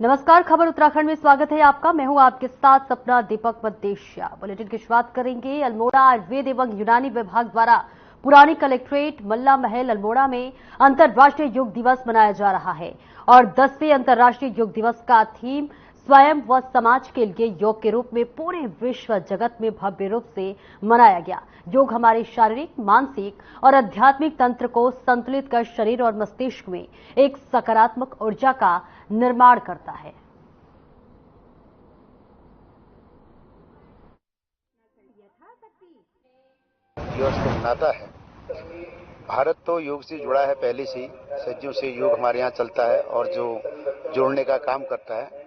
नमस्कार, खबर उत्तराखंड में स्वागत है आपका। मैं हूं आपके साथ सपना दीपक मद्देशिया। बुलेटिन की शुरुआत करेंगे। अल्मोड़ा आयुर्वेद एवं यूनानी विभाग द्वारा पुरानी कलेक्ट्रेट मल्ला महल अल्मोड़ा में अंतर्राष्ट्रीय योग दिवस मनाया जा रहा है और 10वें अंतर्राष्ट्रीय योग दिवस का थीम स्वयं व समाज के लिए योग के रूप में पूरे विश्व जगत में भव्य रूप से मनाया गया। योग हमारे शारीरिक, मानसिक और आध्यात्मिक तंत्र को संतुलित कर शरीर और मस्तिष्क में एक सकारात्मक ऊर्जा का निर्माण करता है। दिवस को मनाता है। भारत तो योग से जुड़ा है पहले से ही, सदियों से योग हमारे यहाँ चलता है और जो जोड़ने का काम करता है।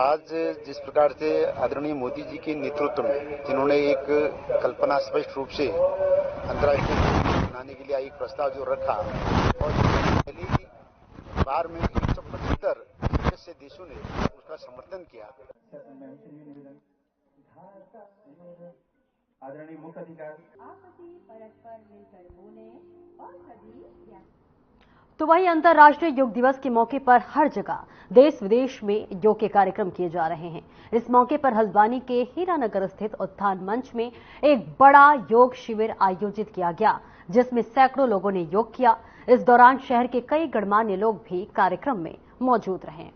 आज जिस प्रकार से आदरणीय मोदी जी के नेतृत्व में जिन्होंने एक कल्पना स्पष्ट रूप से अंतर्राष्ट्रीय योग दिवस मनाने के लिए एक प्रस्ताव जो रखा और पहली बार में 175 सदस्य देशों ने उसका समर्थन किया। आदरणीय मुख्य अधिकारी आपसी परस्पर मिलकर बोले और सभी। तो वहीं अंतर्राष्ट्रीय योग दिवस के मौके पर हर जगह देश विदेश में योग के कार्यक्रम किए जा रहे हैं। इस मौके पर हल्द्वानी के हीरानगर स्थित उत्थान मंच में एक बड़ा योग शिविर आयोजित किया गया, जिसमें सैकड़ों लोगों ने योग किया। इस दौरान शहर के कई गणमान्य लोग भी कार्यक्रम में मौजूद रहे।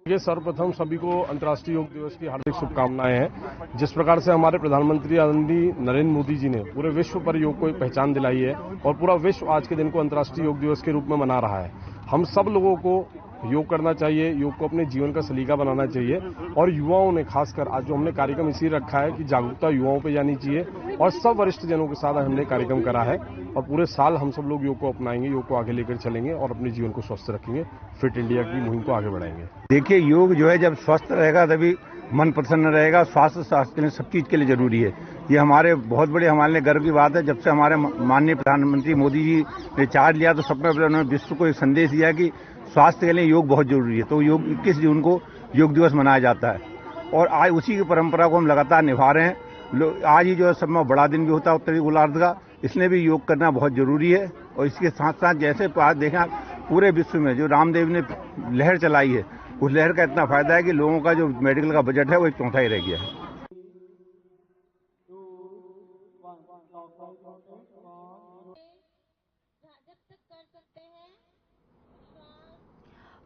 ये सर्वप्रथम सभी को अंतर्राष्ट्रीय योग दिवस की हार्दिक शुभकामनाएं हैं। जिस प्रकार से हमारे प्रधानमंत्री आदरणीय नरेंद्र मोदी जी ने पूरे विश्व पर योग को एक पहचान दिलाई है और पूरा विश्व आज के दिन को अंतर्राष्ट्रीय योग दिवस के रूप में मना रहा है। हम सब लोगों को योग करना चाहिए, योग को अपने जीवन का सलीका बनाना चाहिए और युवाओं ने खासकर आज जो हमने कार्यक्रम इसी रखा है कि जागरूकता युवाओं पे जानी चाहिए और सब वरिष्ठ जनों के साथ हमने कार्यक्रम करा है और पूरे साल हम सब लोग योग को अपनाएंगे, योग को आगे लेकर चलेंगे और अपने जीवन को स्वस्थ रखेंगे, फिट इंडिया की मुहिम को आगे बढ़ाएंगे। देखिए, योग जो है जब स्वस्थ रहेगा तभी मन प्रसन्न रहेगा। स्वास्थ्य के लिए सब चीज के लिए जरूरी है। ये हमारे बहुत बड़े हमारे लिए गर्व की बात है। जब से हमारे माननीय प्रधानमंत्री मोदी जी ने चार्ज लिया तो सबसे पहले उन्होंने विश्व को एक संदेश दिया कि स्वास्थ्य के लिए योग बहुत जरूरी है। तो योग 21 जून को योग दिवस मनाया जाता है और आज उसी की परंपरा को हम लगातार निभा रहे हैं। आज ही जो है सब में बड़ा दिन भी होता है उत्तरी गोलार्ध का, इसलिए भी योग करना बहुत जरूरी है। और इसके साथ साथ जैसे आज देखा पूरे विश्व में जो रामदेव ने लहर चलाई है, उस लहर का इतना फायदा है कि लोगों का जो मेडिकल का बजट है वो 1/4 रह गया है।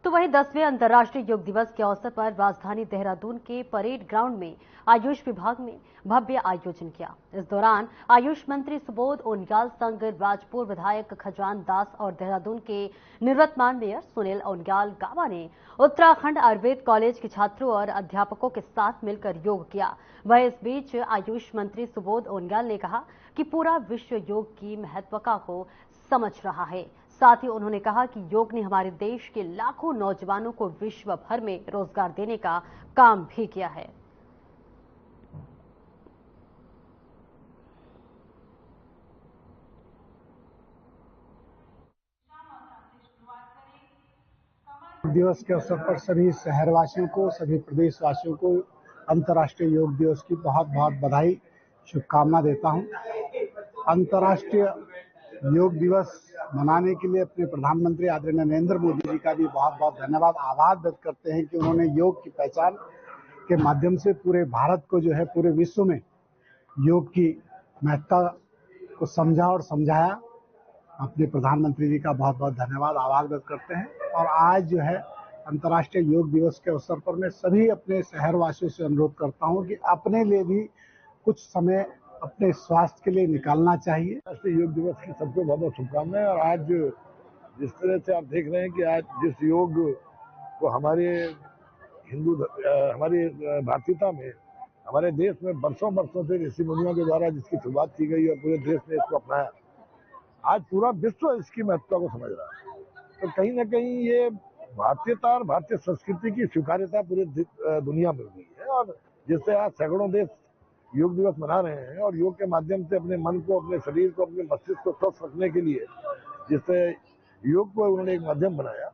तो वहीं 10वें अंतर्राष्ट्रीय योग दिवस के अवसर पर राजधानी देहरादून के परेड ग्राउंड में आयुष विभाग ने भव्य आयोजन किया। इस दौरान आयुष मंत्री सुबोध ओनियाल संग राजपुर विधायक खजान दास और देहरादून के निवर्तमान मेयर सुनील ओनियाल गामा ने उत्तराखंड आयुर्वेद कॉलेज के छात्रों और अध्यापकों के साथ मिलकर योग किया। वह इस बीच आयुष मंत्री सुबोध ओनियाल ने कहा कि पूरा विश्व योग की महत्वता को समझ रहा है। साथ ही उन्होंने कहा कि योग ने हमारे देश के लाखों नौजवानों को विश्व भर में रोजगार देने का काम भी किया है। दिवस के अवसर पर सभी शहरवासियों को, सभी प्रदेशवासियों को अंतर्राष्ट्रीय योग दिवस की बहुत बहुत बधाई, शुभकामना देता हूं। अंतर्राष्ट्रीय योग दिवस मनाने के लिए अपने प्रधानमंत्री आदरणीय नरेंद्र मोदी जी का भी बहुत बहुत धन्यवाद, आभार व्यक्त करते हैं कि उन्होंने योग की पहचान के माध्यम से पूरे भारत को जो है पूरे विश्व में योग की महत्ता को समझा और समझाया। अपने प्रधानमंत्री जी का बहुत बहुत धन्यवाद, आभार व्यक्त करते हैं। और आज जो है अंतर्राष्ट्रीय योग दिवस के अवसर पर मैं सभी अपने शहरवासियों से अनुरोध करता हूं कि अपने लिए भी कुछ समय अपने स्वास्थ्य के लिए निकालना चाहिए। राष्ट्रीय योग दिवस की सबको बहुत बहुत शुभकामनाएं। और आज जिस तरह से आप देख रहे हैं कि आज जिस योग को हमारे हमारी भारतीयता में, हमारे देश में बरसों से ऋषि मुनियों के द्वारा जिसकी शुरुआत की गई और पूरे देश ने इसको अपनाया, आज पूरा विश्व इसकी महत्ता को समझ रहा है। तो कहीं ना कहीं ये भारतीयता और भारतीय संस्कृति की स्वीकार्यता पूरी दुनिया में हुई है और जिससे आज सैकड़ों देश योग दिवस मना रहे हैं और योग के माध्यम से अपने मन को, अपने शरीर को, अपने मस्तिष्क को स्वस्थ रखने के लिए जिससे योग को उन्होंने एक माध्यम बनाया।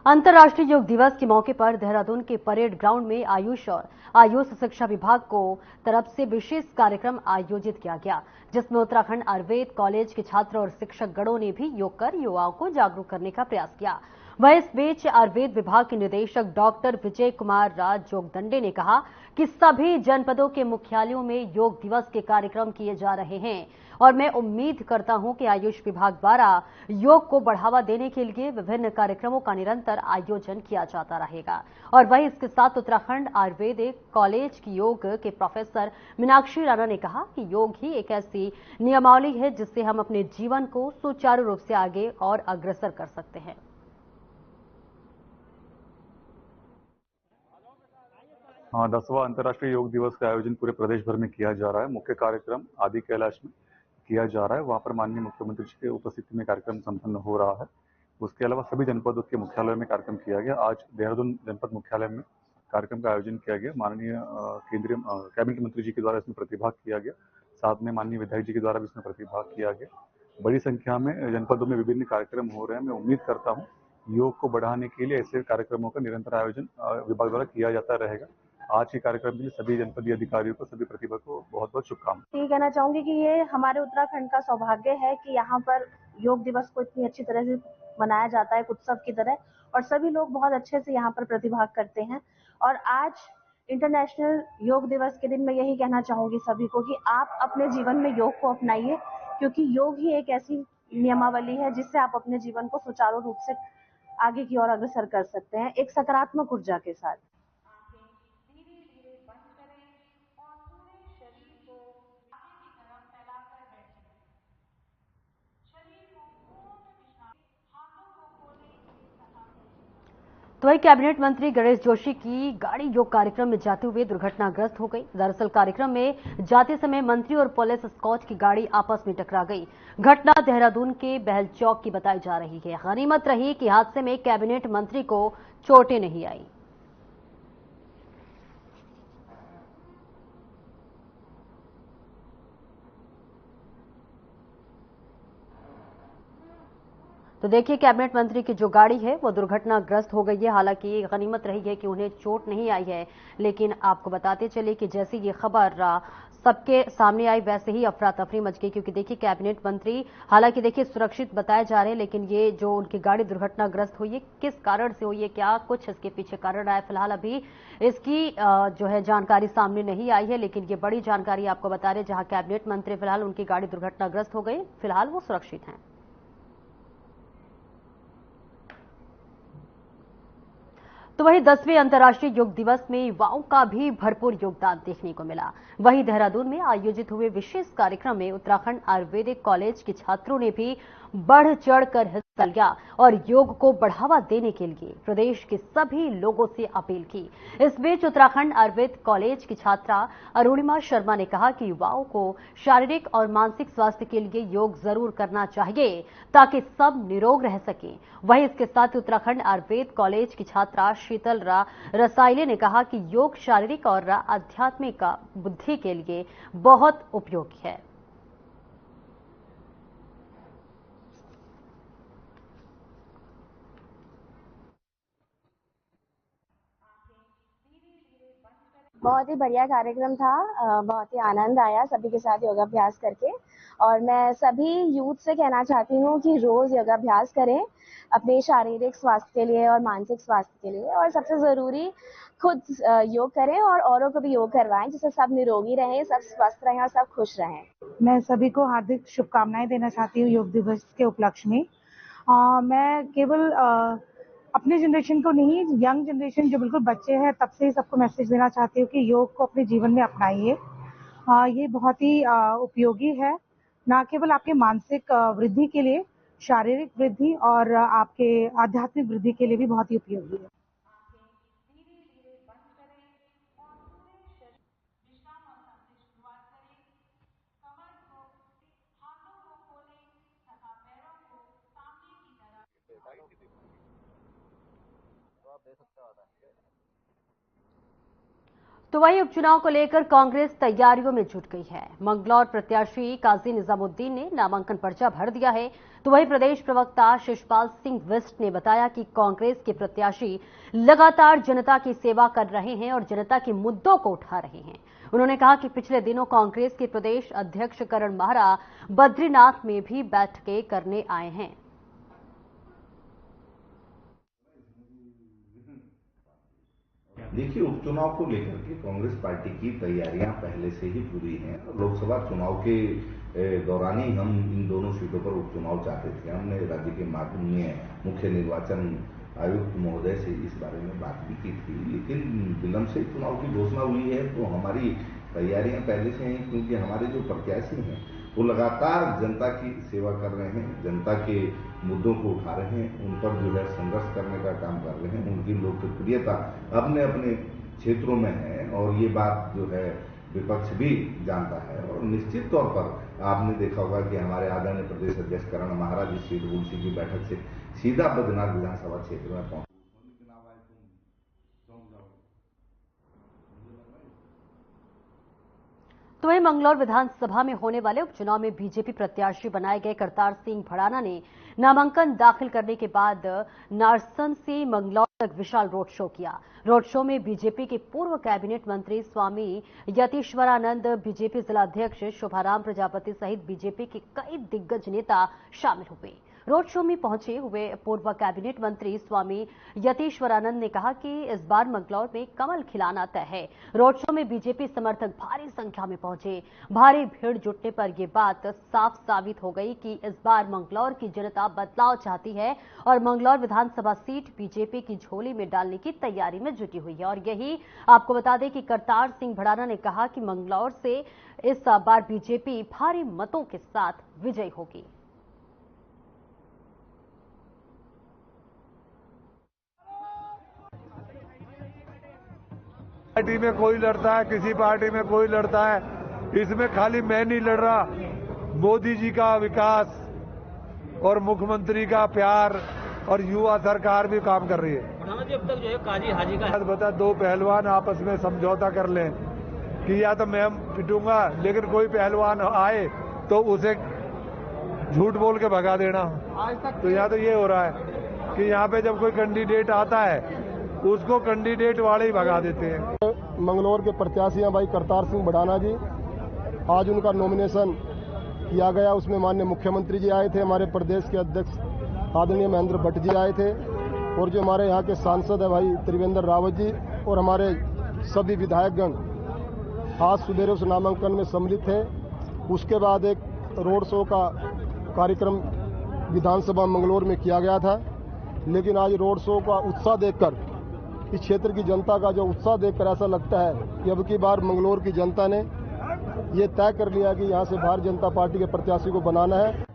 अंतर्राष्ट्रीय योग दिवस के मौके पर देहरादून के परेड ग्राउंड में आयुष और आयुष शिक्षा विभाग को तरफ से विशेष कार्यक्रम आयोजित किया गया, जिसमें उत्तराखंड आयुर्वेद कॉलेज के छात्र और शिक्षक गणों ने भी योग कर युवाओं को जागरूक करने का प्रयास किया। वह इस बीच आयुर्वेद विभाग के निदेशक डॉक्टर विजय कुमार राज जोगदंडे ने कहा कि सभी जनपदों के मुख्यालयों में योग दिवस के कार्यक्रम किए जा रहे हैं और मैं उम्मीद करता हूं कि आयुष विभाग द्वारा योग को बढ़ावा देने के लिए विभिन्न कार्यक्रमों का निरंतर आयोजन किया जाता रहेगा। और वहीं इसके साथ उत्तराखंड आयुर्वेदिक कॉलेज की योग के प्रोफेसर मीनाक्षी राणा ने कहा कि योग ही एक ऐसी नियमावली है जिससे हम अपने जीवन को सुचारू रूप से आगे और अग्रसर कर सकते हैं। हाँ, 10वां अंतर्राष्ट्रीय योग दिवस का आयोजन पूरे प्रदेश भर में किया जा रहा है। मुख्य कार्यक्रम आदि कैलाश में किया जा रहा है। वहां पर माननीय मुख्यमंत्री जी की उपस्थिति में कार्यक्रम संपन्न हो रहा है। उसके अलावा सभी जनपदों के मुख्यालयों में कार्यक्रम किया गया। आज देहरादून जनपद मुख्यालय में कार्यक्रम का आयोजन किया गया। माननीय केंद्रीय कैबिनेट मंत्री जी के द्वारा इसमें प्रतिभाग किया गया। साथ में माननीय विधायक जी के द्वारा भी इसमें प्रतिभाग किया गया। बड़ी संख्या में जनपदों में विभिन्न कार्यक्रम हो रहे हैं। मैं उम्मीद करता हूँ योग को बढ़ाने के लिए ऐसे कार्यक्रमों का निरंतर आयोजन विभाग द्वारा किया जाता रहेगा। आज के कार्यक्रम के लिए सभी जनपदीय अधिकारियों को, सभी प्रतिभा को बहुत बहुत शुभकामनाएं। ये कहना चाहूंगी कि ये हमारे उत्तराखंड का सौभाग्य है कि यहाँ पर योग दिवस को इतनी अच्छी तरह से मनाया जाता है, एक उत्सव की तरह, और सभी लोग बहुत अच्छे से यहाँ पर प्रतिभाग करते हैं। और आज इंटरनेशनल योग दिवस के दिन मैं यही कहना चाहूंगी सभी को कि आप अपने जीवन में योग को अपनाइए, क्योंकि योग ही एक ऐसी नियमावली है जिससे आप अपने जीवन को सुचारू रूप से आगे की ओर अग्रसर कर सकते हैं, एक सकारात्मक ऊर्जा के साथ। तो वही कैबिनेट मंत्री गणेश जोशी की गाड़ी योग कार्यक्रम में जाते हुए दुर्घटनाग्रस्त हो गई। दरअसल कार्यक्रम में जाते समय मंत्री और पुलिस स्कॉट की गाड़ी आपस में टकरा गई। घटना देहरादून के बहल चौक की बताई जा रही है। गनीमत रही कि हादसे में कैबिनेट मंत्री को चोटें नहीं आई। तो देखिए, कैबिनेट मंत्री की जो गाड़ी है वो दुर्घटनाग्रस्त हो गई है। हालांकि गनीमत रही है कि उन्हें चोट नहीं आई है, लेकिन आपको बताते चले कि जैसे ये खबर सबके सामने आई वैसे ही अफरा तफरी मच गई, क्योंकि देखिए कैबिनेट मंत्री हालांकि देखिए सुरक्षित बताए जा रहे हैं, लेकिन ये जो उनकी गाड़ी दुर्घटनाग्रस्त हुई है किस कारण से हुई है, क्या कुछ इसके पीछे कारण आया, फिलहाल अभी इसकी जो है जानकारी सामने नहीं आई है। लेकिन ये बड़ी जानकारी आपको बता रहे, जहां कैबिनेट मंत्री फिलहाल उनकी गाड़ी दुर्घटनाग्रस्त हो गई, फिलहाल वो सुरक्षित हैं। तो वहीं 10वें अंतर्राष्ट्रीय योग दिवस में युवाओं का भी भरपूर योगदान देखने को मिला। वहीं देहरादून में आयोजित हुए विशेष कार्यक्रम में उत्तराखंड आयुर्वेदिक कॉलेज के छात्रों ने भी बढ़ चढ़कर हिस्सा लिया और योग को बढ़ावा देने के लिए प्रदेश के सभी लोगों से अपील की। इस बीच उत्तराखंड आयुर्वेद कॉलेज की छात्रा अरुणिमा शर्मा ने कहा कि युवाओं को शारीरिक और मानसिक स्वास्थ्य के लिए योग जरूर करना चाहिए ताकि सब निरोग रह सकें। वहीं इसके साथ उत्तराखंड आयुर्वेद कॉलेज की छात्रा शीतल रसाइले ने कहा कि योग शारीरिक और आध्यात्मिक बुद्धि के लिए बहुत उपयोगी है। बहुत ही बढ़िया कार्यक्रम था, बहुत ही आनंद आया सभी के साथ योगाभ्यास करके। और मैं सभी यूथ से कहना चाहती हूँ कि रोज योगाभ्यास करें अपने शारीरिक स्वास्थ्य के लिए और मानसिक स्वास्थ्य के लिए, और सबसे जरूरी खुद योग करें और औरों को भी योग करवाएं, जिससे सब निरोगी रहें, सब स्वस्थ रहें और सब खुश रहें। मैं सभी को हार्दिक शुभकामनाएं देना चाहती हूँ योग दिवस के उपलक्ष्य में। मैं केवल अपने जनरेशन को नहीं, यंग जनरेशन जो बिल्कुल बच्चे हैं तब से ही सबको मैसेज देना चाहती हूँ कि योग को अपने जीवन में अपनाइए। ये बहुत ही उपयोगी है, न केवल आपके मानसिक वृद्धि के लिए, शारीरिक वृद्धि और आपके आध्यात्मिक वृद्धि के लिए भी बहुत ही उपयोगी है। तो वहीं उपचुनाव को लेकर कांग्रेस तैयारियों में जुट गई है। मंगलौर प्रत्याशी काजी निजामुद्दीन ने नामांकन पर्चा भर दिया है। तो वहीं प्रदेश प्रवक्ता शिषपाल सिंह बिष्ट ने बताया कि कांग्रेस के प्रत्याशी लगातार जनता की सेवा कर रहे हैं और जनता के मुद्दों को उठा रहे हैं। उन्होंने कहा कि पिछले दिनों कांग्रेस के प्रदेश अध्यक्ष करण माहरा बद्रीनाथ में भी बैठकें करने आए हैं। देखिए, उपचुनाव को लेकर के कांग्रेस पार्टी की तैयारियां पहले से ही पूरी हैं। लोकसभा चुनाव के दौरान ही हम इन दोनों सीटों पर उपचुनाव चाहते थे। हमने राज्य के माननीय मुख्य निर्वाचन आयुक्त महोदय से इस बारे में बात भी की थी, लेकिन विलंब से चुनाव की घोषणा हुई है। तो हमारी तैयारियां पहले से हैं, क्योंकि हमारे जो प्रत्याशी हैं वो लगातार जनता की सेवा कर रहे हैं, जनता के मुद्दों को उठा रहे हैं, उन पर जो है संघर्ष करने का काम कर रहे हैं। उनकी लोकप्रियता अपने अपने क्षेत्रों में है और ये बात जो है विपक्ष भी जानता है। और निश्चित तौर पर आपने देखा होगा कि हमारे आदरणीय प्रदेश अध्यक्ष करण माहरा जी सीट की बैठक से सीधा बद्रीनाथ विधानसभा क्षेत्र में पहुंचे। तो वहीं मंगलौर विधानसभा में होने वाले उपचुनाव में बीजेपी प्रत्याशी बनाए गए करतार सिंह भड़ाना ने नामांकन दाखिल करने के बाद नारसन से मंगलौर तक विशाल रोड शो किया। रोड शो में बीजेपी के पूर्व कैबिनेट मंत्री स्वामी यतीश्वरानंद, बीजेपी जिलाध्यक्ष शोभाराम प्रजापति सहित बीजेपी के कई दिग्गज नेता शामिल हुए। रोड शो में पहुंचे हुए पूर्व कैबिनेट मंत्री स्वामी यतीश्वरानंद ने कहा कि इस बार मंगलौर में कमल खिलाना तय है। रोड शो में बीजेपी समर्थक भारी संख्या में पहुंचे। भारी भीड़ जुटने पर यह बात साफ साबित हो गई कि इस बार मंगलौर की जनता बदलाव चाहती है और मंगलौर विधानसभा सीट बीजेपी की झोली में डालने की तैयारी में जुटी हुई है। और यही आपको बता दें कि करतार सिंह भड़ाना ने कहा कि मंगलौर से इस बार बीजेपी भारी मतों के साथ विजयी होगी। पार्टी में कोई लड़ता है, किसी पार्टी में कोई लड़ता है, इसमें खाली मैं नहीं लड़ रहा। मोदी जी का विकास और मुख्यमंत्री का प्यार और युवा सरकार भी काम कर रही है। अब तक जो है काजी हाजी का बता, दो पहलवान आपस में समझौता कर लें कि या तो मैं पिटूंगा, लेकिन कोई पहलवान आए तो उसे झूठ बोल के भगा देना। तो यहाँ तो ये हो रहा है कि यहाँ पे जब कोई कैंडिडेट आता है उसको कैंडिडेट वाले ही भगा देते हैं। मंगलौर के प्रत्याशी हैं भाई करतार सिंह भड़ाना जी। आज उनका नॉमिनेशन किया गया, उसमें माननीय मुख्यमंत्री जी आए थे, हमारे प्रदेश के अध्यक्ष आदरणीय महेंद्र भट्ट जी आए थे और जो हमारे यहाँ के सांसद है भाई त्रिवेंद्र रावत जी और हमारे सभी विधायकगण आज सुबेरे उस नामांकन में सम्मिलित थे। उसके बाद एक रोड शो का कार्यक्रम विधानसभा मंगलौर में किया गया था, लेकिन आज रोड शो का उत्साह देखकर, इस क्षेत्र की जनता का जो उत्साह देखकर ऐसा लगता है कि अब की बार मंगलौर की जनता ने ये तय कर लिया कि यहाँ से भारतीय जनता पार्टी के प्रत्याशी को बनाना है।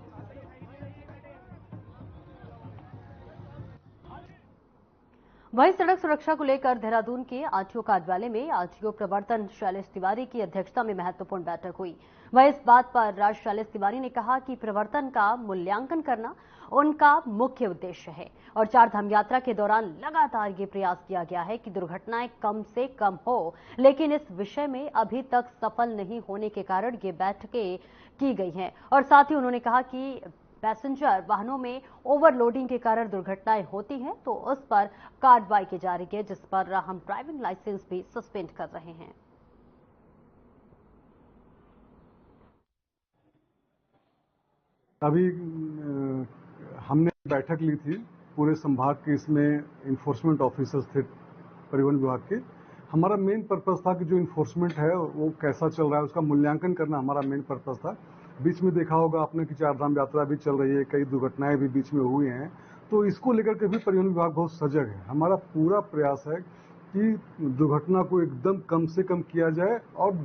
वहीं सड़क सुरक्षा को लेकर देहरादून के आरटीओ कार्यालय में आरटीओ प्रवर्तन शैलेश तिवारी की अध्यक्षता में महत्वपूर्ण बैठक हुई। वहीं इस बात पर शैलेश तिवारी ने कहा कि प्रवर्तन का मूल्यांकन करना उनका मुख्य उद्देश्य है और चारधाम यात्रा के दौरान लगातार ये प्रयास किया गया है कि दुर्घटनाएं कम से कम हो, लेकिन इस विषय में अभी तक सफल नहीं होने के कारण ये बैठकें की गई हैं। और साथ ही उन्होंने कहा कि पैसेंजर वाहनों में ओवरलोडिंग के कारण दुर्घटनाएं होती हैं तो उस पर कार्रवाई की जा रही है, जिस पर हम ड्राइविंग लाइसेंस भी सस्पेंड कर रहे हैं। अभी हमने बैठक ली थी पूरे संभाग के, इसमें इन्फोर्समेंट ऑफिसर्स थे परिवहन विभाग के। हमारा मेन पर्पस था कि जो इन्फोर्समेंट है वो कैसा चल रहा है उसका मूल्यांकन करना हमारा मेन पर्पस था। बीच में देखा होगा आपने कि चारधाम यात्रा भी चल रही है, कई दुर्घटनाएं भी बीच में हुई हैं, तो इसको लेकर के भी परिवहन विभाग बहुत सजग है। हमारा पूरा प्रयास है कि दुर्घटना को एकदम कम से कम किया जाए और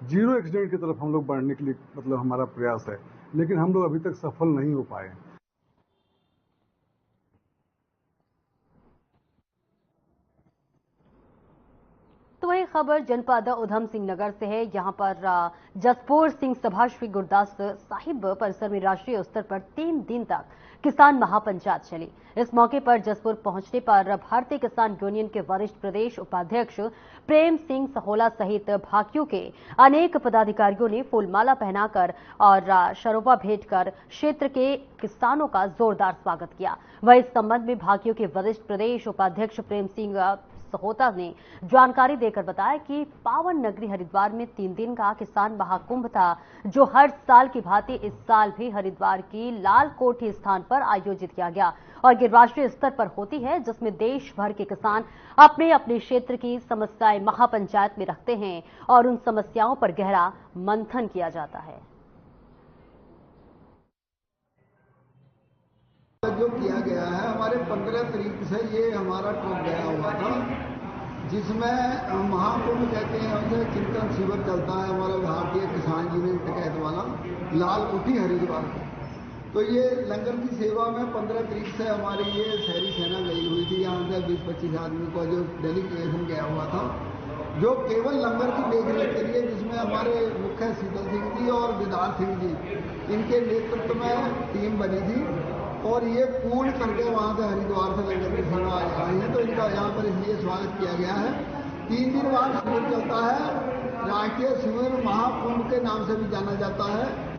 जीरो एक्सीडेंट की तरफ हम लोग बढ़ने के लिए मतलब हमारा प्रयास है, लेकिन हम लोग अभी तक सफल नहीं हो पाए। तो वही खबर जनपद उधम सिंह नगर से है। यहां पर जसपुर सिंह सभा श्री गुरदास साहिब परिसर में राष्ट्रीय स्तर पर 3 दिन तक किसान महापंचायत चली। इस मौके पर जसपुर पहुंचने पर भारतीय किसान यूनियन के वरिष्ठ प्रदेश उपाध्यक्ष प्रेम सिंह सहोला सहित भाकियों के अनेक पदाधिकारियों ने फूलमाला पहनाकर और शरोबा भेंट कर क्षेत्र के किसानों का जोरदार स्वागत किया। वह इस संबंध में भाकियों के वरिष्ठ प्रदेश उपाध्यक्ष प्रेम सिंह सहोता ने जानकारी देकर बताया कि पावन नगरी हरिद्वार में 3 दिन का किसान महाकुंभ था, जो हर साल की भांति इस साल भी हरिद्वार की लाल कोठी स्थान पर आयोजित किया गया और ये राष्ट्रीय स्तर पर होती है, जिसमें देश भर के किसान अपने अपने क्षेत्र की समस्याएं महापंचायत में रखते हैं और उन समस्याओं पर गहरा मंथन किया जाता है। जो किया गया है, हमारे 15 तारीख से ये हमारा ट्रिप गया हुआ था, जिसमें महाकुंभ कहते हैं उसे चिंतन शिविर चलता है हमारा भारतीय किसान यूनियन टिकैत वाला लाल कोठी हरिद्वार में। तो ये लंगर की सेवा में 15 तारीख से हमारी ये शहरी सेना गई हुई थी, यहाँ से 20-25 आदमी को जो डेलीगेशन गया हुआ था, जो केवल लंगर की देखरेख के लिए, जिसमें हमारे मुख्य शीतल सिंह जी और दिदार सिंह जी इनके नेतृत्व में टीम बनी थी और ये पूर्ण करके वहाँ से हरिद्वार से लंगर की सेवा आई है। तो इनका यहाँ पर इसलिए स्वागत किया गया है। 3 दिन बाद शिविर चलता है, राष्ट्रीय शिविर महाकुंभ के नाम से भी जाना जाता है।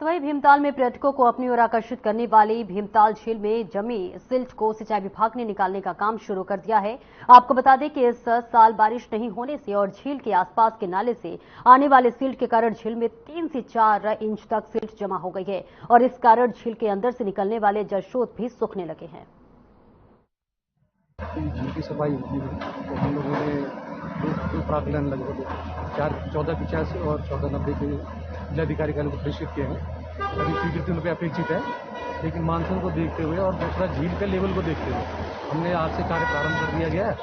तो वही भीमताल में पर्यटकों को अपनी ओर आकर्षित करने वाली भीमताल झील में जमी सिल्ट को सिंचाई विभाग ने निकालने का काम शुरू कर दिया है। आपको बता दें कि इस साल बारिश नहीं होने से और झील के आसपास के नाले से आने वाले सिल्ट के कारण झील में 3 से 4 इंच तक सिल्ट जमा हो गई है और इस कारण झील के अंदर से निकलने वाले जलस्रोत भी सूखने लगे हैं। झील की सफाई होती है तो हम लोगों ने दो प्राकलन लगभग 1485 और 1490 के जिलाधिकारी का प्रेषित किए हैं। अभी स्वीकृति उन पर अपेक्षित है, लेकिन मानसून को देखते हुए और दूसरा झील के लेवल को देखते हुए हमने आज से कार्य प्रारंभ कर दिया गया है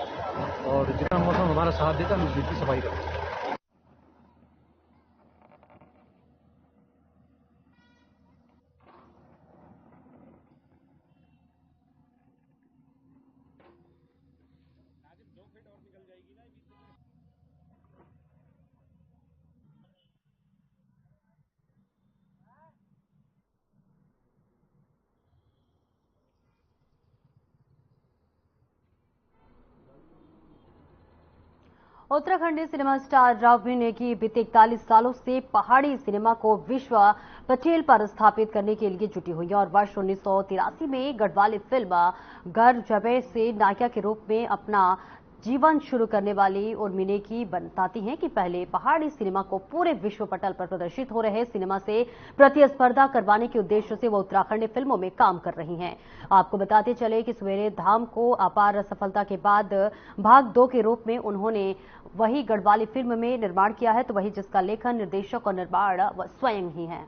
और जितना मौसम हमारा साथ देगा हम झील की सफाई करेंगे। उत्तराखंडी सिनेमा स्टार राघवी नेगी बीते 41 सालों से पहाड़ी सिनेमा को विश्व पटेल पर स्थापित करने के लिए जुटी हुई है और वर्ष 1983 में गढ़वाली फिल्म घर जबे से नायिका के रूप में अपना जीवन शुरू करने वाली उर्मी नेगी बताती हैं कि पहले पहाड़ी सिनेमा को पूरे विश्व पटल पर प्रदर्शित हो रहे सिनेमा से प्रतिस्पर्धा करवाने के उद्देश्य से वो उत्तराखंडी फिल्मों में काम कर रही हैं। आपको बताते चले कि सवेरे धाम को अपार सफलता के बाद भाग 2 के रूप में उन्होंने वही गढ़वाली फिल्म में निर्माण किया है, तो वही जिसका लेखन, निर्देशक और निर्माण स्वयं ही है।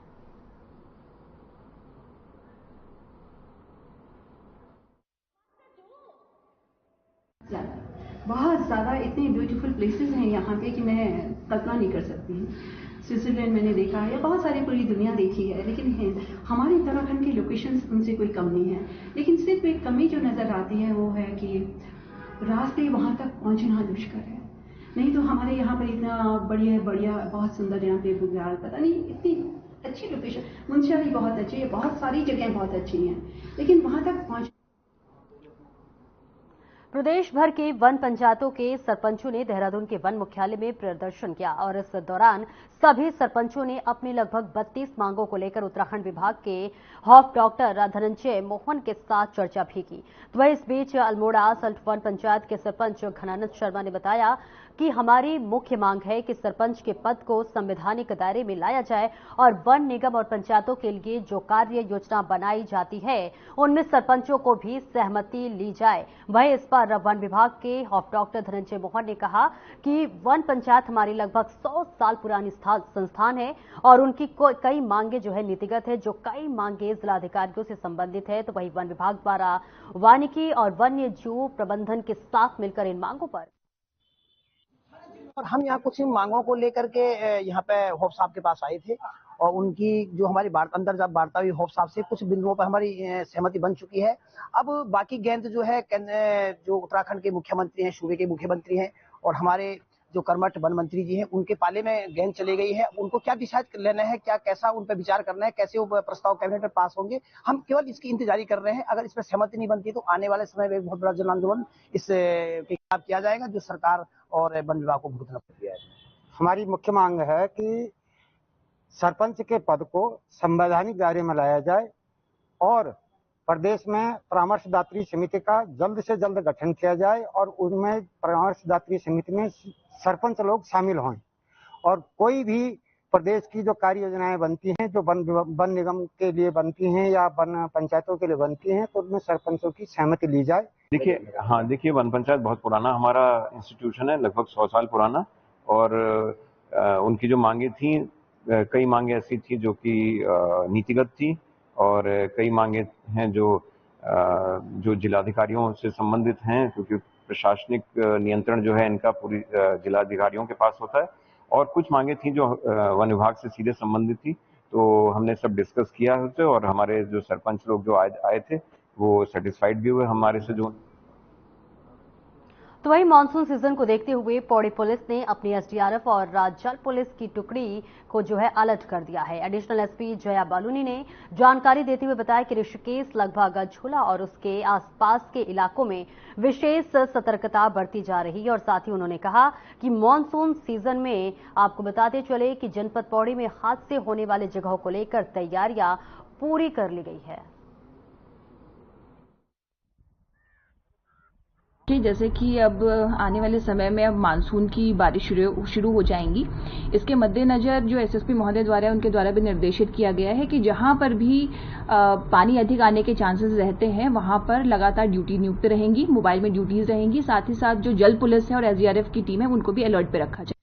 बहुत ज़्यादा इतनी ब्यूटीफुल प्लेसेस हैं यहाँ पे कि मैं कल्पना नहीं कर सकती हूँ। स्विट्जरलैंड मैंने देखा है, बहुत सारी पूरी दुनिया देखी है, लेकिन हमारे उत्तराखंड की लोकेशंस उनसे कोई कम नहीं है। लेकिन सिर्फ एक कमी जो नज़र आती है वो है कि रास्ते वहाँ तक पहुँचना दुष्कर है। नहीं तो हमारे यहाँ पर इतना बढ़िया बहुत सुंदर यहाँ पे बुग्याल, पता नहीं इतनी अच्छी लोकेशन, मुंशियारी बहुत अच्छी है, बहुत सारी जगह बहुत अच्छी हैं, लेकिन वहाँ तक पहुँच। प्रदेश भर के वन पंचायतों के सरपंचों ने देहरादून के वन मुख्यालय में प्रदर्शन किया और इस दौरान सभी सरपंचों ने अपनी लगभग 32 मांगों को लेकर उत्तराखंड विभाग के हॉफ डॉक्टर धनंजय मोहन के साथ चर्चा भी की। तो इस बीच अल्मोड़ा सल्ट वन पंचायत के सरपंच घनानंद शर्मा ने बताया कि हमारी मुख्य मांग है कि सरपंच के पद को संवैधानिक दायरे में लाया जाए और वन निगम और पंचायतों के लिए जो कार्य योजना बनाई जाती है उनमें सरपंचों को भी सहमति ली जाए। वहीं इस पर वन विभाग के हॉफ डॉक्टर धनंजय मोहन ने कहा कि वन पंचायत हमारी लगभग 100 साल पुरानी संस्थान है और उनकी कई मांगे जो है नीतिगत है, जो कई मांगे जिलाधिकारियों से संबंधित है। तो वही वन विभाग द्वारा वानिकी और वन्य जीव प्रबंधन के साथ मिलकर इन मांगों पर और हम यहाँ कुछ मांगों को लेकर के यहाँ पे होप साहब के पास आए थे और उनकी जो हमारी अंदर जब वार्ता हुई होप साहब से कुछ बिंदुओं पर हमारी सहमति बन चुकी है। अब बाकी गेंद जो है जो उत्तराखंड के मुख्यमंत्री हैं, सूबे के मुख्यमंत्री हैं और हमारे जो कर्मठ वन मंत्री जी हैं उनके पाले में गेंद चली गई है। उनको क्या डिसाइड लेना है, क्या कैसा उन पर विचार करना है, कैसे वो प्रस्ताव कैबिनेट में पास होंगे, हम केवल इसकी इंतजारी कर रहे हैं। अगर इस पर सहमति नहीं बनती तो आने वाले समय में एक बहुत बड़ा जन आंदोलन इस के खिलाफ किया जाएगा, जो सरकार और वन विभाग को भुगतना पड़ेगा। हमारी मुख्य मांग है कि सरपंच के पद को संवैधानिक दायरे में लाया जाए और प्रदेश में परामर्शदात्री समिति का जल्द से जल्द गठन किया जाए और उनमें परामर्शदात्री समिति में सरपंच लोग शामिल हों और कोई भी प्रदेश की जो कार्य योजनाएं बनती हैं, जो वन निगम के लिए बनती हैं या वन पंचायतों के लिए बनती हैं, तो उनमें सरपंचों की सहमति ली जाए। देखिए वन पंचायत बहुत पुराना हमारा इंस्टीट्यूशन है, लगभग 100 साल पुराना, और उनकी जो मांगे थी, कई मांगे ऐसी थी जो कि नीतिगत थी और कई मांगे हैं जो जिलाधिकारियों से संबंधित हैं, क्योंकि प्रशासनिक नियंत्रण जो है इनका पूरी जिलाधिकारियों के पास होता है, और कुछ मांगे थी जो वन विभाग से सीधे संबंधित थी। तो हमने सब डिस्कस किया है और हमारे जो सरपंच लोग जो आए थे वो सेटिस्फाइड भी हुए हमारे से। जो तो वही मानसून सीजन को देखते हुए पौड़ी पुलिस ने अपनी एसडीआरएफ और राज्य पुलिस की टुकड़ी को जो है अलर्ट कर दिया है। एडिशनल एसपी जया बालूनी ने जानकारी देते हुए बताया कि ऋषिकेश, लगभग झूला और उसके आसपास के इलाकों में विशेष सतर्कता बरती जा रही है और साथ ही उन्होंने कहा कि मानसून सीजन में आपको बताते चले कि जनपद पौड़ी में हादसे होने वाली जगहों को लेकर तैयारियां पूरी कर ली गई है। जैसे कि अब आने वाले समय में अब मानसून की बारिश शुरू हो जाएंगी, इसके मद्देनजर जो एसएसपी महोदय द्वारा उनके द्वारा भी निर्देशित किया गया है कि जहां पर भी पानी अधिक आने के चांसेस रहते हैं वहां पर लगातार ड्यूटी नियुक्त रहेंगी, मोबाइल में ड्यूटीज रहेंगी। साथ ही साथ जो जल पुलिस है और एसडीआरएफ की टीम है उनको भी अलर्ट पे रखा जाए।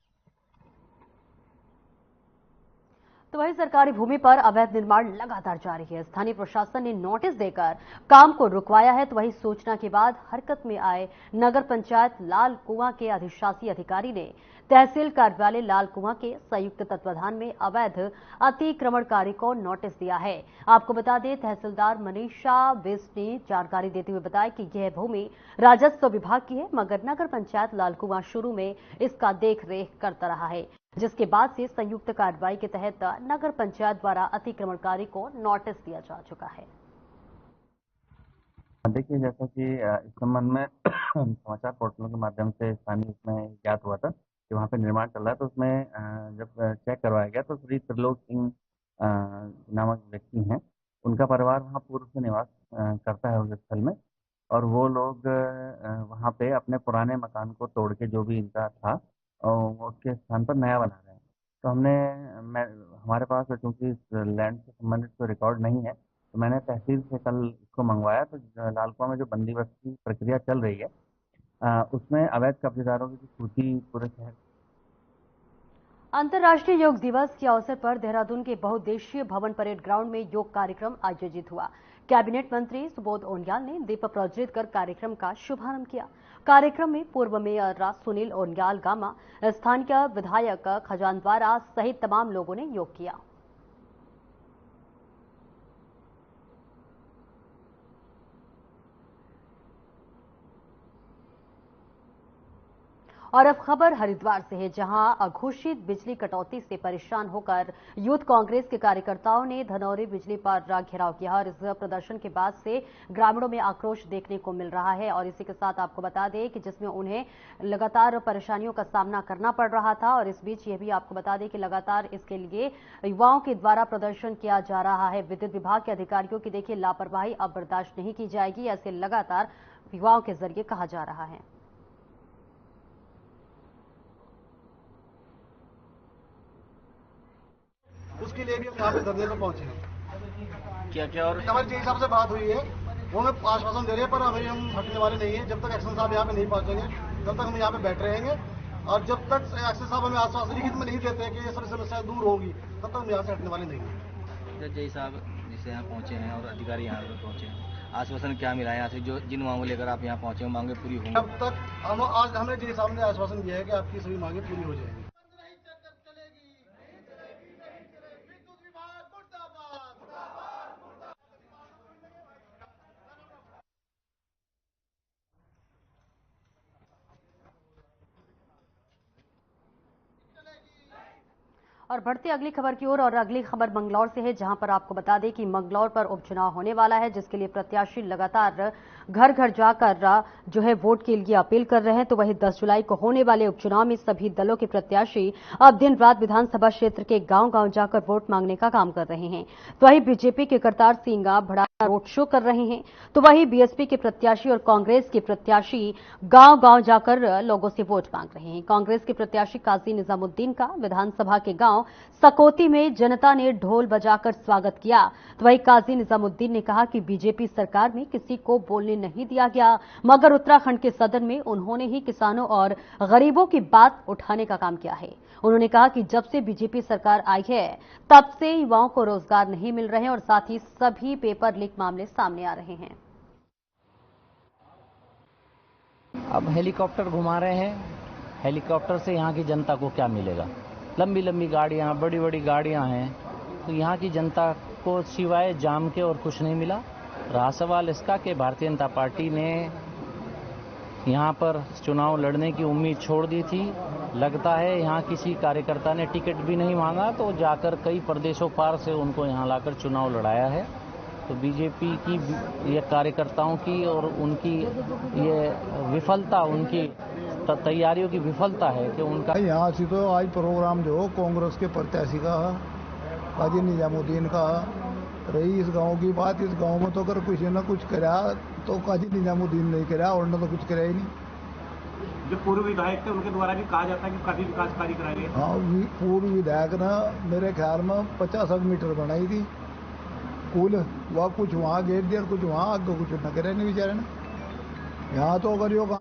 तो वही सरकारी भूमि पर अवैध निर्माण लगातार जारी है। स्थानीय प्रशासन ने नोटिस देकर काम को रुकवाया है। तो वही सूचना के बाद हरकत में आए नगर पंचायत लाल कुआं के अधिशासी अधिकारी ने तहसील कार्यालय लाल कुआं के संयुक्त तत्वाधान में अवैध अतिक्रमणकारी को नोटिस दिया है। आपको बता दें, तहसीलदार मनीषा बिस ने जानकारी देते हुए बताया कि यह भूमि राजस्व विभाग की है, मगर नगर पंचायत लाल कुआं शुरू में इसका देखरेख करता रहा है, जिसके बाद से संयुक्त कार्रवाई के तहत नगर पंचायत द्वारा अतिक्रमणकारी को नोटिस दिया जा चुका है। देखिए, जैसा कि इस संबंध में समाचार पोर्टलों के माध्यम से स्थानीय इसमें ज्ञात हुआ था कि वहाँ पे निर्माण चल रहा है, तो उसमें जब चेक करवाया गया तो श्री त्रिलोक सिंह नामक व्यक्ति हैं, उनका परिवार वहाँ पूर्व से निवास करता है उस स्थल में, और वो लोग वहाँ पे अपने पुराने मकान को तोड़ के जो भी इनका था और उसके स्थान पर नया बना रहे हैं। तो हमारे पास चूंकि लैंड से संबंधित कोई रिकॉर्ड नहीं है, तो मैंने तहसील से कल इसको मंगवाया। तो लाल कुआं में जो बंदोबस्त की प्रक्रिया चल रही है उसमें अवैध कब्जेदारों की सूची पूरे शहर। अंतर्राष्ट्रीय योग दिवस के अवसर पर देहरादून के बहुउद्देशीय भवन परेड ग्राउंड में योग कार्यक्रम आयोजित हुआ। कैबिनेट मंत्री सुबोध उनियाल ने दीप प्रज्वलित कर कार्यक्रम का शुभारंभ किया। कार्यक्रम में पूर्व मेयर सुनील उनियाल गामा, स्थानीय विधायक खजानद्वारा सहित तमाम लोगों ने योग किया। और अब खबर हरिद्वार से है, जहां अघोषित बिजली कटौती से परेशान होकर यूथ कांग्रेस के कार्यकर्ताओं ने धनौरी बिजली पर घेराव किया और इस प्रदर्शन के बाद से ग्रामीणों में आक्रोश देखने को मिल रहा है। और इसी के साथ आपको बता दें कि जिसमें उन्हें लगातार परेशानियों का सामना करना पड़ रहा था, और इस बीच ये भी आपको बता दें कि लगातार इसके लिए युवाओं के द्वारा प्रदर्शन किया जा रहा है। विद्युत विभाग के अधिकारियों की देखिए लापरवाही अब बर्दाश्त नहीं की जाएगी, ऐसे लगातार युवाओं के जरिए कहा जा रहा है। उसके लिए भी हम यहाँ पे धरने पर पहुंचे हैं। क्या और हमारे जी साहब से बात हुई है, वो हमें आश्वासन दे रहे हैं, पर अभी हम हटने वाले नहीं है। जब तक एक्शन साहब यहाँ पे नहीं पहुंचेंगे तब तक हम यहाँ पे बैठ रहेंगे, और जब तक एक्शन साहब हमें आश्वासन लिखित में नहीं देते हैं कि ये सारी समस्या दूर होगी, तब तक हम यहाँ से हटने वाले नहीं है। जय साहब जिससे यहाँ पहुंचे हैं और अधिकारी यहाँ पे पहुंचे हैं, आश्वासन क्या मिला है यहाँ से? जो जिन मांगों लेकर आप यहाँ पहुंचे हैं मांगे पूरी होंगी? अब तक आज हमें जी साहब ने आश्वासन दिया है कि आपकी सभी मांगे पूरी हो जाएंगी। और बढ़ते अगली खबर की ओर और अगली खबर मंगलौर से है, जहां पर आपको बता दें कि मंगलौर पर उपचुनाव होने वाला है, जिसके लिए प्रत्याशी लगातार घर घर जाकर जो है वोट के लिए अपील कर रहे हैं। तो वहीं 10 जुलाई को होने वाले उपचुनाव में सभी दलों के प्रत्याशी अब दिन रात विधानसभा क्षेत्र के गांव-गांव जाकर वोट मांगने का काम कर रहे हैं। तो वहीं बीजेपी के करतार सिंह भड़ाना रोड शो कर रहे हैं, तो वहीं बीएसपी के प्रत्याशी और कांग्रेस के प्रत्याशी गांव-गांव जाकर लोगों से वोट मांग रहे हैं। कांग्रेस के प्रत्याशी काजी निजामुद्दीन का विधानसभा के गांव सकोती में जनता ने ढोल बजाकर स्वागत किया। तो वहीं काजी निजामुद्दीन ने कहा कि बीजेपी सरकार में किसी को बोलने नहीं दिया गया, मगर उत्तराखंड के सदन में उन्होंने ही किसानों और गरीबों की बात उठाने का काम किया है। उन्होंने कहा कि जब से बीजेपी सरकार आई है तब से युवाओं को रोजगार नहीं मिल रहे हैं और साथ ही सभी पेपर लीक मामले सामने आ रहे हैं। अब हेलीकॉप्टर घुमा रहे हैं, हेलीकॉप्टर से यहाँ की जनता को क्या मिलेगा? लंबी लंबी गाड़ियाँ, बड़ी बड़ी गाड़ियाँ हैं, तो यहाँ की जनता को सिवाय जाम के और कुछ नहीं मिला। रहा सवाल इसका कि भारतीय जनता पार्टी ने यहाँ पर चुनाव लड़ने की उम्मीद छोड़ दी थी। लगता है यहाँ किसी कार्यकर्ता ने टिकट भी नहीं मांगा, तो जाकर कई प्रदेशों पार से उनको यहाँ लाकर चुनाव लड़ाया है। तो बीजेपी की ये कार्यकर्ताओं की और उनकी ये विफलता, उनकी तैयारियों की विफलता है कि उनका यहाँ से तो आज प्रोग्राम जो कांग्रेस के प्रत्याशी का काजी निजामुद्दीन का रही। इस गांव की बात, इस गांव में तो अगर किसी ने कुछ करा तो काजी निजामुद्दीन नहीं करा, और न तो कुछ करा ही नहीं। जो पूर्व विधायक थे उनके द्वारा भी कहा जाता है कि काफी विकास कार्य कराए गए। हाँ, पूर्व विधायक ने मेरे ख्याल में 50 मीटर बनाई थी कुल, वह कुछ वहाँ घेर दिया, कुछ वहाँ आगे, कुछ न करे नहीं बेचारे ने। यहाँ तो अगर योगा।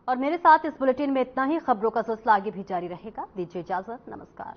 और मेरे साथ इस बुलेटिन में इतना ही। खबरों का सिलसिला आगे भी जारी रहेगा। दीजिए इजाजत, नमस्कार।